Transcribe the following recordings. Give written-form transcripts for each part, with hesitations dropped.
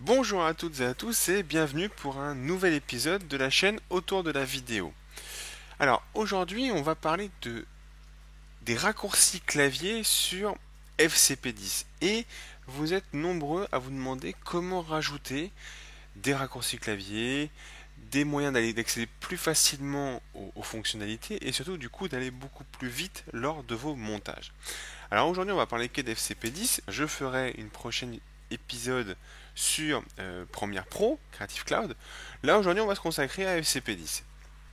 Bonjour à toutes et à tous et bienvenue pour un nouvel épisode de la chaîne autour de la vidéo. Alors aujourd'hui on va parler des raccourcis clavier sur FCP10 et vous êtes nombreux à vous demander comment rajouter des raccourcis clavier, des moyens d'accéder plus facilement aux fonctionnalités et surtout du coup d'aller beaucoup plus vite lors de vos montages. Alors aujourd'hui, on va parler que d'FCP10. Je ferai une prochaine épisode sur Premiere Pro, Creative Cloud. Là, aujourd'hui, on va se consacrer à FCP10.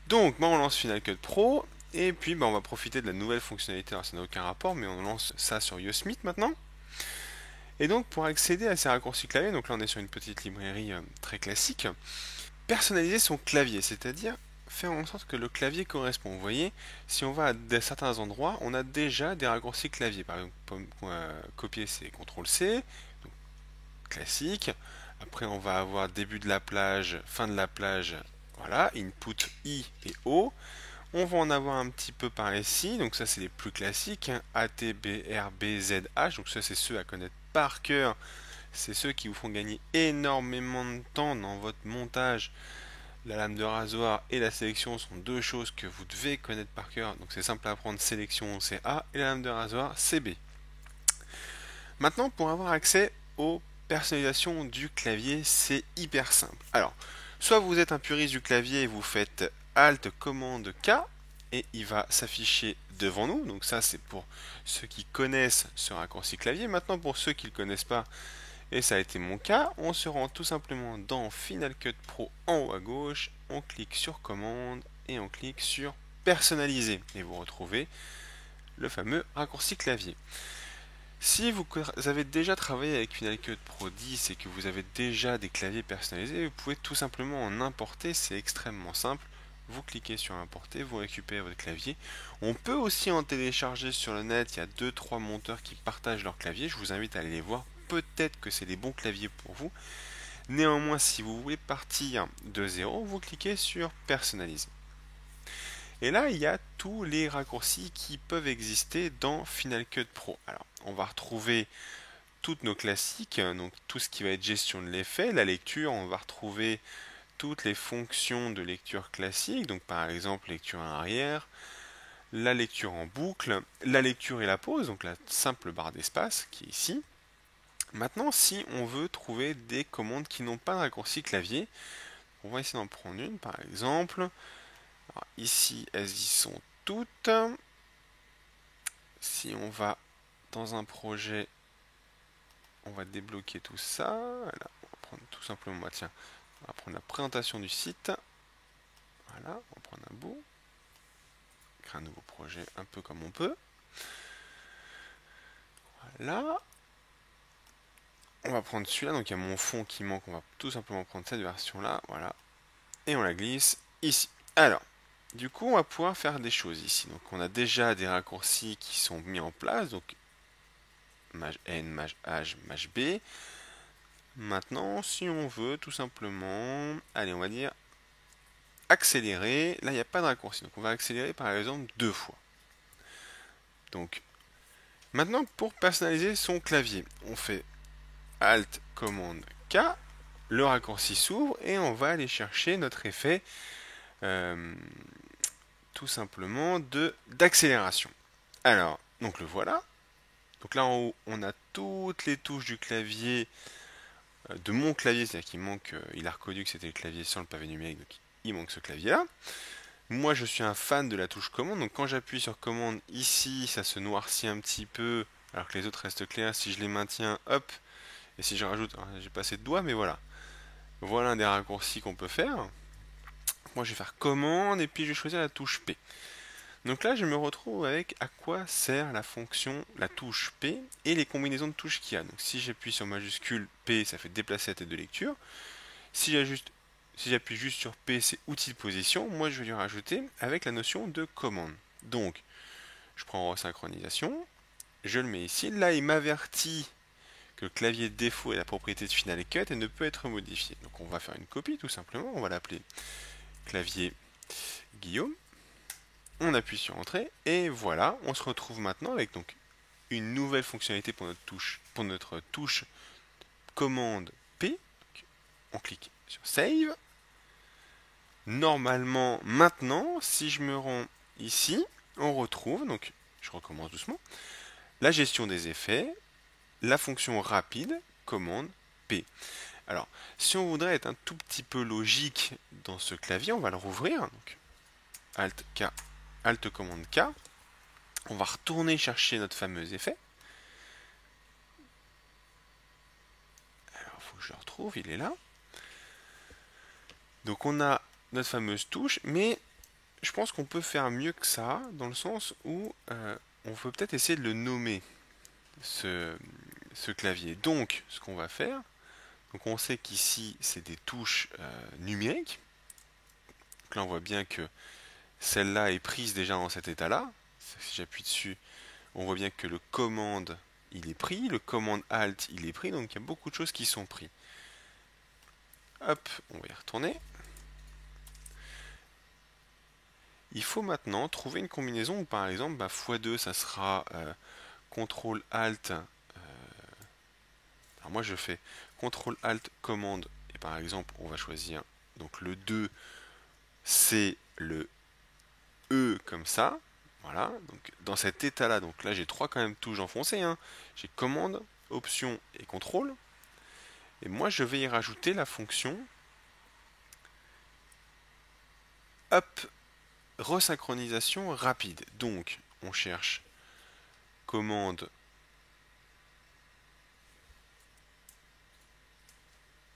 Donc, on lance Final Cut Pro. Et puis, on va profiter de la nouvelle fonctionnalité. Alors, ça n'a aucun rapport, mais on lance ça sur Yosemite maintenant. Et donc, pour accéder à ces raccourcis clavier, donc là, on est sur une petite librairie très classique. Personnaliser son clavier, c'est-à-dire faire en sorte que le clavier correspond. Vous voyez, si on va à certains endroits, on a déjà des raccourcis clavier. Par exemple, copier, c'est CTRL-C, donc classique. Après, on va avoir début de la plage, fin de la plage, voilà, input I et O. On va en avoir un petit peu par ici, donc ça c'est les plus classiques, hein. A, T, B, R, B, Z, H, donc ça c'est ceux à connaître par cœur. C'est ceux qui vous font gagner énormément de temps dans votre montage. La lame de rasoir et la sélection sont deux choses que vous devez connaître par cœur. Donc c'est simple à apprendre, sélection c'est A et la lame de rasoir c'est B. Maintenant, pour avoir accès aux personnalisations du clavier, c'est hyper simple. Alors, soit vous êtes un puriste du clavier et vous faites Alt commande K et il va s'afficher devant nous. Donc ça c'est pour ceux qui connaissent ce raccourci clavier. Maintenant pour ceux qui ne le connaissent pas, et ça a été mon cas, on se rend tout simplement dans Final Cut Pro en haut à gauche, on clique sur commande et on clique sur personnaliser et vous retrouvez le fameux raccourci clavier. Si vous avez déjà travaillé avec Final Cut Pro 10 et que vous avez déjà des claviers personnalisés, vous pouvez tout simplement en importer, c'est extrêmement simple. Vous cliquez sur importer, vous récupérez votre clavier. On peut aussi en télécharger sur le net, il y a 2-3 monteurs qui partagent leur clavier, je vous invite à aller les voir. Peut-être que c'est des bons claviers pour vous. Néanmoins, si vous voulez partir de zéro, vous cliquez sur personnaliser. Et là, il y a tous les raccourcis qui peuvent exister dans Final Cut Pro. Alors, on va retrouver toutes nos classiques, donc tout ce qui va être gestion de l'effet, la lecture, on va retrouver toutes les fonctions de lecture classique, donc par exemple lecture en arrière, la lecture en boucle, la lecture et la pause, donc la simple barre d'espace qui est ici. Maintenant, si on veut trouver des commandes qui n'ont pas de raccourci clavier, on va essayer d'en prendre une par exemple. Alors, ici, elles y sont toutes. Si on va dans un projet, on va débloquer tout ça. Voilà, on va prendre tout simplement, tiens, on va prendre la présentation du site. Voilà, on va prendre un bout. Créer un nouveau projet un peu comme on peut. Voilà. On va prendre celui-là, donc il y a mon fond qui manque, on va tout simplement prendre cette version-là, voilà. Et on la glisse ici. Alors, du coup, on va pouvoir faire des choses ici. Donc, on a déjà des raccourcis qui sont mis en place, donc maj N, maj H, maj B. Maintenant, si on veut tout simplement, allez, on va dire accélérer. Là, il n'y a pas de raccourci, donc on va accélérer par exemple 2 fois. Donc, maintenant, pour personnaliser son clavier, on fait Alt, commande K, le raccourci s'ouvre et on va aller chercher notre effet euh, tout simplement d'accélération. Alors, donc le voilà. Donc là en haut, on a toutes les touches du clavier, de mon clavier, c'est-à-dire qu'il manque, il a reconnu que c'était le clavier sans le pavé numérique, donc il manque ce clavier-là. Moi, je suis un fan de la touche commande, donc quand j'appuie sur commande ici, ça se noircit un petit peu, alors que les autres restent clairs. Si je les maintiens, hop, et si je rajoute, j'ai pas assez de doigts, mais voilà. Voilà un des raccourcis qu'on peut faire. Moi, je vais faire commande et puis je vais choisir la touche P. Donc là, je me retrouve avec à quoi sert la fonction, la touche P et les combinaisons de touches qu'il y a. Donc si j'appuie sur majuscule P, ça fait déplacer la tête de lecture. Si j'appuie juste sur P, c'est outil de position. Moi, je vais lui rajouter avec la notion de commande. Donc, je prends resynchronisation, je le mets ici. Là, il m'avertit que le clavier de défaut est la propriété de Final Cut et ne peut être modifié. Donc, on va faire une copie tout simplement. On va l'appeler clavier Guillaume. On appuie sur Entrée et voilà, on se retrouve maintenant avec donc une nouvelle fonctionnalité pour notre touche commande P. on clique sur Save. Normalement, maintenant, si je me rends ici, on retrouve, donc je recommence doucement, la gestion des effets, la fonction rapide, commande P. Alors, si on voudrait être un tout petit peu logique dans ce clavier, on va le rouvrir. Donc, Alt K, Alt commande K. On va retourner chercher notre fameux effet. Alors, il faut que je le retrouve, il est là. Donc, on a notre fameuse touche, mais je pense qu'on peut faire mieux que ça, dans le sens où on peut peut-être essayer de le nommer, ce clavier. Donc, ce qu'on va faire, donc on sait qu'ici, c'est des touches numériques. Donc là, on voit bien que celle-là est prise déjà dans cet état-là. Si j'appuie dessus, on voit bien que le commande, il est pris, le commande Alt, il est pris, donc il y a beaucoup de choses qui sont prises. Hop, on va y retourner. Il faut maintenant trouver une combinaison où, par exemple, x2, ça sera CTRL ALT. Alors moi, je fais CTRL ALT commande, et par exemple, on va choisir donc le 2, c'est le E comme ça. Voilà, donc dans cet état-là, donc là j'ai trois quand même touches enfoncées. Hein. J'ai commande, option et contrôle. Et moi, je vais y rajouter la fonction up resynchronisation rapide. Donc, on cherche commande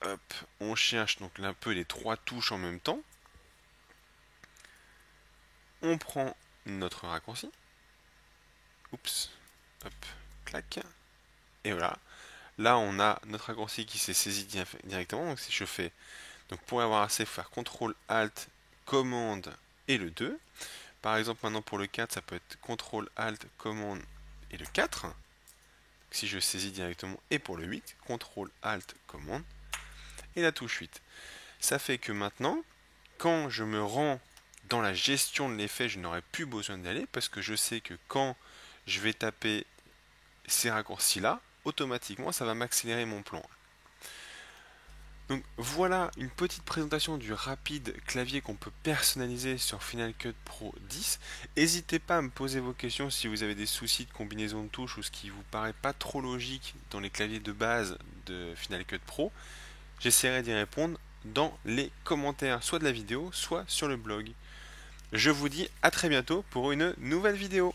up, on cherche donc un peu les trois touches en même temps. On prend notre raccourci. Oups, hop, clac. Et voilà. Là, on a notre raccourci qui s'est saisi directement. Donc, si je fais, donc pour avoir assez, il faut faire CTRL ALT commande et le 2. Par exemple, maintenant pour le 4, ça peut être CTRL ALT commande et le 4. Donc, si je saisis directement, et pour le 8, CTRL ALT commande et la touche 8. Ça fait que maintenant, quand je me rends dans la gestion de l'effet, je n'aurai plus besoin d'y aller parce que je sais que quand je vais taper ces raccourcis-là, automatiquement, ça va m'accélérer mon plan. Donc voilà une petite présentation du rapide clavier qu'on peut personnaliser sur Final Cut Pro 10. N'hésitez pas à me poser vos questions si vous avez des soucis de combinaison de touches ou ce qui vous paraît pas trop logique dans les claviers de base de Final Cut Pro. J'essaierai d'y répondre dans les commentaires, soit de la vidéo, soit sur le blog. Je vous dis à très bientôt pour une nouvelle vidéo.